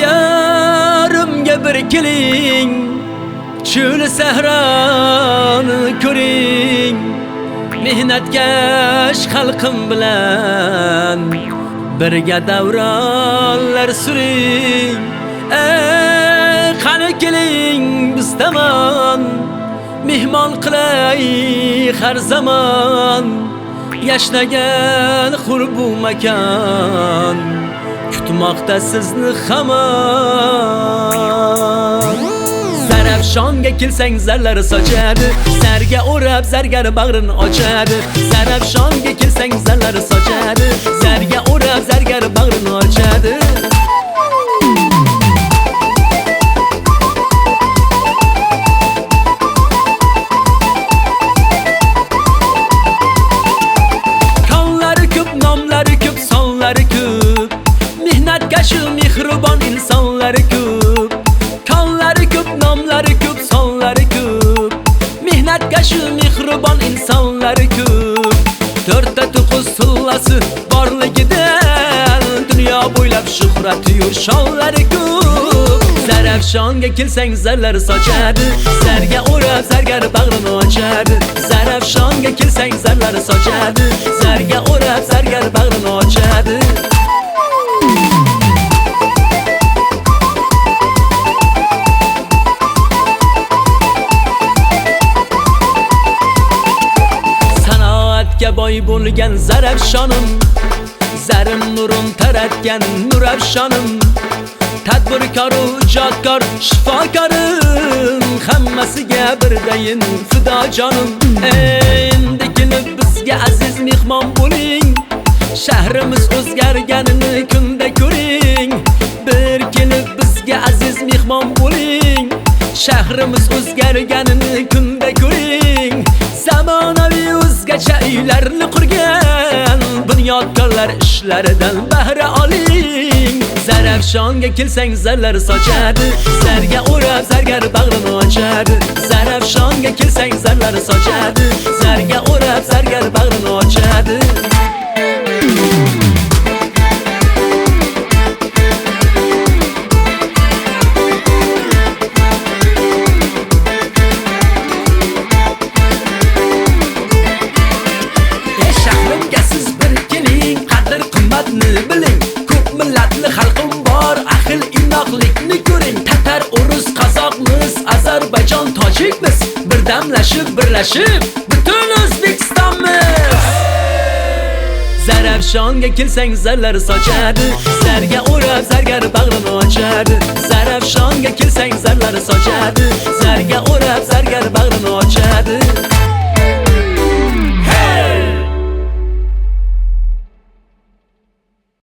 diyorimga bir keling, cho'l sahroni ko'ring, mehnatkash xalqim bilan birga davronlar suring. Qani keling biz tomon, mehmon qilay har zamon, yashnagan qurbu makon kutmoqda sizni hamon. Zarafshonga kelsang zarlar sochadi, zarga o'rab zargar bag'rini ochadi. Zarafshonga kelsang zarlar sochadi, zarga o'rab zargar bag'rini ochadi. Konlari ko'p, nomlari ko'p, sonlari ko'p, mehnatkash mehribon insonlari ko'p. Konlari ko'p, nomlari ko'p, sonlari ko'p, mehnatkash mehribon insonlari ko'p. To'rtta to'qqiz sillasi borligidan dunyo bo'ylab shuhrat yur shonlari ko'p. Zarafshonga kelsang zarlar sochadi, zarga o'rab zargar bag'rini ochadi. Zarafshonga kelsang zarlar sochadi, zarga o'rab zargar bag'rini ochadi. Boy bo'lgan Zarafshonim, zarim nurim taratgan Nurafshonim, tadbirkor, ijodkor, shifokorim, hammasiga birdayin fido jonim. Endi kelib bizga aziz mehmon bo'ling, shahrimiz o'zgarganini kunda ko'ring. Bir kelib bizga aziz mehmon bo'ling, shahrimiz o'zgarganini kunda ko'ring. Zamonaviy o'zgacha uylarni qurgan bunyodkorlar ishlaridan bahra oling. Zarafshonga kelsang zarlar sochadi, zarga o'rab zargar bag'rini ochadi. Zarafshonga kelsang zarlar sochadi, zarga o'rab zargar bag'rini ochadi. Biling, ko'p millatli xalqim bor, ahil inoqlikni ko'ring. Tatar, o'rus, qozoqmiz, Ozarbayjon, tojikmiz, birdamlashib, birlashib, butun O'zbekistonmiz. Zarafshonga kelsang zarlar sochadi, zarga o'rab zargar bag'rini ochadi. Zarafshonga kelsang zarlar sochadi, zarga o'rab